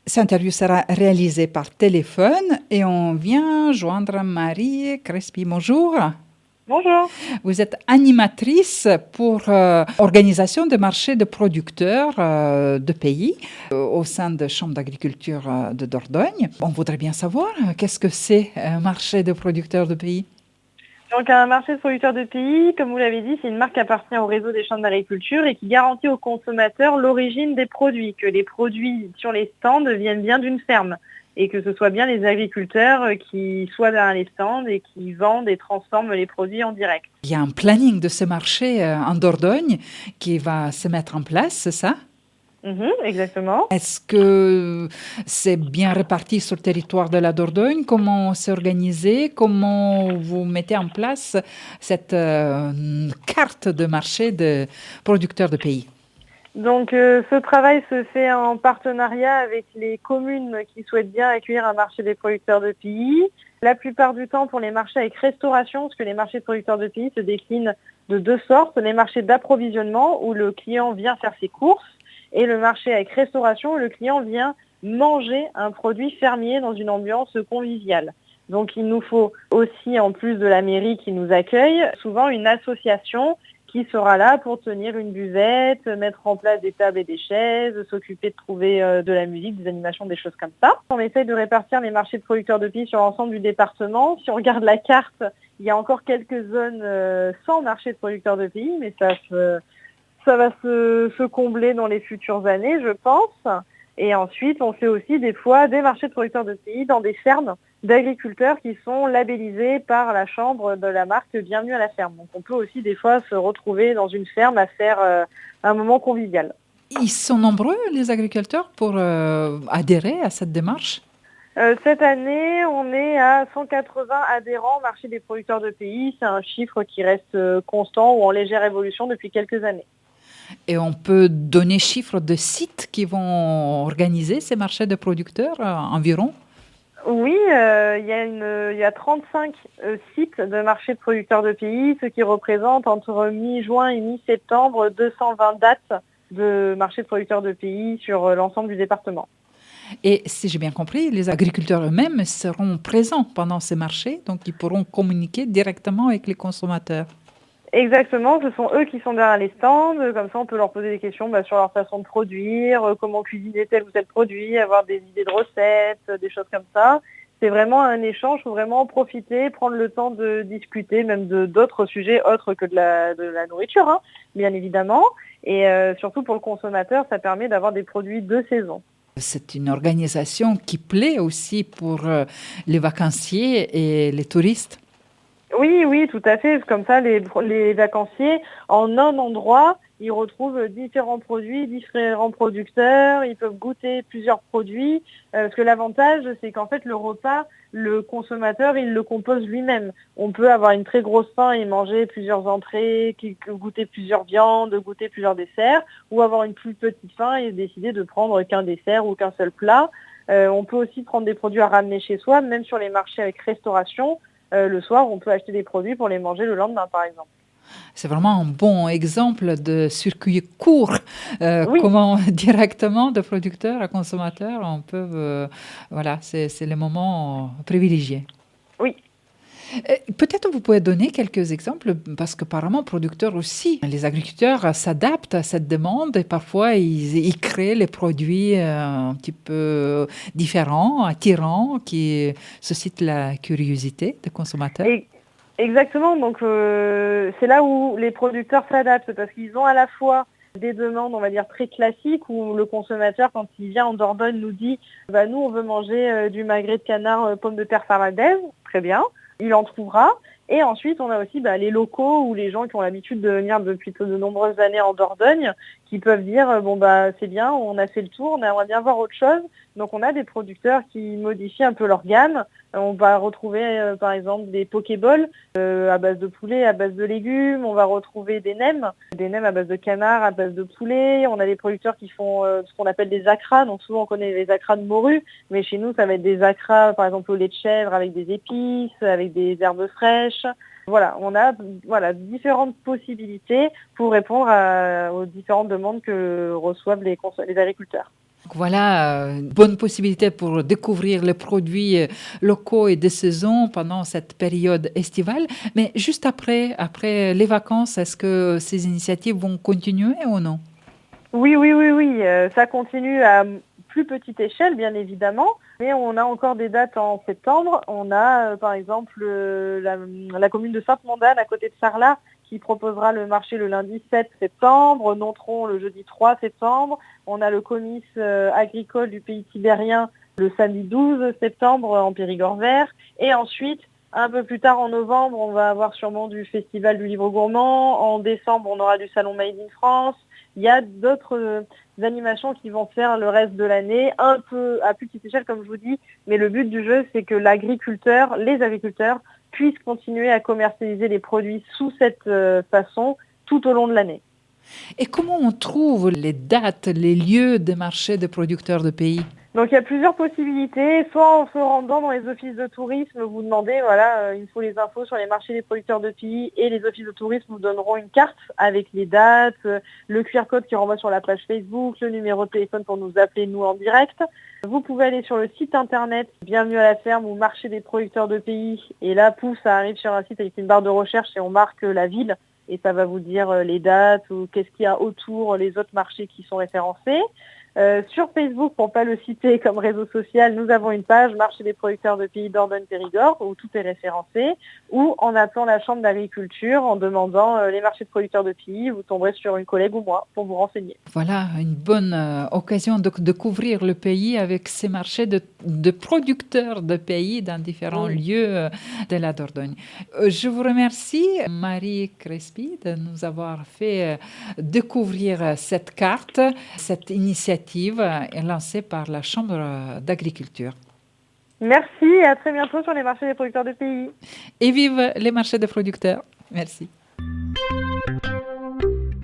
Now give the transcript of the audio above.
Cette interview sera réalisée par téléphone et on vient joindre Marie Crespi. Bonjour. Bonjour. Vous êtes animatrice pour organisation de marchés de producteurs de pays au sein de Chambre d'agriculture de Dordogne. On voudrait bien savoir qu'est-ce que c'est un marché de producteurs de pays. Donc un marché de producteurs de pays, comme vous l'avez dit, c'est une marque qui appartient au réseau des chambres d'agriculture et qui garantit aux consommateurs l'origine des produits, que les produits sur les stands viennent bien d'une ferme et que ce soit bien les agriculteurs qui soient derrière les stands et qui vendent et transforment les produits en direct. Il y a un planning de ce marché en Dordogne qui va se mettre en place, c'est ça ? Exactement. Est-ce que c'est bien réparti sur le territoire de la Dordogne? Comment c'est organisé? Comment vous mettez en place cette carte de marché de producteurs de pays? Donc ce travail se fait en partenariat avec les communes qui souhaitent bien accueillir un marché des producteurs de pays. La plupart du temps pour les marchés avec restauration, parce que les marchés de producteurs de pays se déclinent de deux sortes. Les marchés d'approvisionnement où le client vient faire ses courses et le marché avec restauration où le client vient manger un produit fermier dans une ambiance conviviale. Donc il nous faut aussi, en plus de la mairie qui nous accueille, souvent une association qui sera là pour tenir une buvette, mettre en place des tables et des chaises, s'occuper de trouver de la musique, des animations, des choses comme ça. On essaye de répartir les marchés de producteurs de pays sur l'ensemble du département. Si on regarde la carte, il y a encore quelques zones sans marché de producteurs de pays, mais ça va se combler dans les futures années, je pense. Et ensuite, on fait aussi des fois des marchés de producteurs de pays dans des fermes d'agriculteurs qui sont labellisés par la chambre de la marque Bienvenue à la ferme. Donc on peut aussi des fois se retrouver dans une ferme à faire un moment convivial. Ils sont nombreux, les agriculteurs, pour adhérer à cette démarche? Cette année, on est à 180 adhérents au marché des producteurs de pays. C'est un chiffre qui reste constant ou en légère évolution depuis quelques années. Et on peut donner chiffre de sites qui vont organiser ces marchés de producteurs environ? Oui, il y a 35 sites de marchés de producteurs de pays, ce qui représente entre mi-juin et mi-septembre 220 dates de marchés de producteurs de pays sur l'ensemble du département. Et si j'ai bien compris, les agriculteurs eux-mêmes seront présents pendant ces marchés, donc ils pourront communiquer directement avec les consommateurs. Exactement, ce sont eux qui sont derrière les stands, comme ça on peut leur poser des questions sur leur façon de produire, comment cuisiner tel ou tel produit, avoir des idées de recettes, des choses comme ça. C'est vraiment un échange, il faut vraiment en profiter, prendre le temps de discuter même d'autres sujets autres que de la nourriture, hein, bien évidemment. Et surtout pour le consommateur, ça permet d'avoir des produits de saison. C'est une organisation qui plaît aussi pour les vacanciers et les touristes. Oui, tout à fait. Comme ça, les vacanciers, en un endroit, ils retrouvent différents produits, différents producteurs, ils peuvent goûter plusieurs produits. Parce que l'avantage, c'est qu'en fait, le repas, le consommateur, il le compose lui-même. On peut avoir une très grosse faim et manger plusieurs entrées, goûter plusieurs viandes, goûter plusieurs desserts, ou avoir une plus petite faim et décider de prendre qu'un dessert ou qu'un seul plat. On peut aussi prendre des produits à ramener chez soi, même sur les marchés avec restauration. Le soir, on peut acheter des produits pour les manger le lendemain, par exemple. C'est vraiment un bon exemple de circuit court, Oui, comment directement de producteur à consommateur, on peut, voilà, c'est le moment privilégié. oui. Peut-être vous pouvez donner quelques exemples, parce qu'apparemment, producteurs aussi, les agriculteurs s'adaptent à cette demande et parfois ils créent les produits un petit peu différents, attirants, qui suscitent la curiosité des consommateurs. Et exactement. Donc, c'est là où les producteurs s'adaptent parce qu'ils ont à la fois des demandes, on va dire, très classiques où le consommateur, quand il vient en Dordogne, nous dit nous, on veut manger du magret de canard, pommes de terre faradaise. Très bien. Il en trouvera. Et ensuite, on a aussi les locaux ou les gens qui ont l'habitude de venir depuis de nombreuses années en Dordogne qui peuvent dire c'est bien, on a fait le tour, on aimerait bien voir autre chose. Donc on a des producteurs qui modifient un peu leur gamme. On va retrouver par exemple des pokéballs à base de poulet, à base de légumes. On va retrouver des nems à base de canard, à base de poulet. On a des producteurs qui font ce qu'on appelle des acras. Donc souvent on connaît les acras de morue, mais chez nous ça va être des acras par exemple au lait de chèvre avec des épices, avec des herbes fraîches. Voilà, on a différentes possibilités pour répondre aux différentes demandes que reçoivent les agriculteurs. Voilà, une bonne possibilité pour découvrir les produits locaux et de saison pendant cette période estivale. Mais juste après les vacances, est-ce que ces initiatives vont continuer ou non? Oui, oui, oui, oui, ça continue à plus petite échelle, bien évidemment, mais on a encore des dates en septembre. On a, par exemple, la commune de Sainte-Mandane, à côté de Sarlat, qui proposera le marché le lundi 7 septembre, Nontron le jeudi 3 septembre. On a le comice agricole du pays tibérien le samedi 12 septembre en Périgord vert. Et ensuite, un peu plus tard en novembre, on va avoir sûrement du Festival du Livre Gourmand. En décembre, on aura du Salon Made in France. Il y a d'autres animations qui vont faire le reste de l'année, un peu à plus petite échelle, comme je vous dis. Mais le but du jeu, c'est que les agriculteurs, puissent continuer à commercialiser les produits sous cette façon tout au long de l'année. Et comment on trouve les dates, les lieux des marchés de producteurs de pays? Donc il y a plusieurs possibilités, soit en se rendant dans les offices de tourisme, vous demandez, voilà, il faut les infos sur les marchés des producteurs de pays et les offices de tourisme vous donneront une carte avec les dates, le QR code qui renvoie sur la page Facebook, le numéro de téléphone pour nous appeler nous en direct. Vous pouvez aller sur le site internet Bienvenue à la ferme ou marché des producteurs de pays et là, pouf, ça arrive sur un site avec une barre de recherche et on marque la ville et ça va vous dire les dates ou qu'est-ce qu'il y a autour, les autres marchés qui sont référencés. Sur Facebook, pour ne pas le citer comme réseau social, nous avons une page Marché des producteurs de pays Dordogne-Périgord où tout est référencé, ou en appelant la Chambre d'agriculture, en demandant les marchés de producteurs de pays, vous tomberez sur une collègue ou moi pour vous renseigner. Voilà, une bonne occasion de découvrir le pays avec ces marchés de producteurs de pays dans différents lieux de la Dordogne. Je vous remercie, Marie Crespi, de nous avoir fait découvrir cette carte, cette initiative lancée par la Chambre d'agriculture. Merci et à très bientôt sur les marchés des producteurs de pays. Et vive les marchés des producteurs. Merci.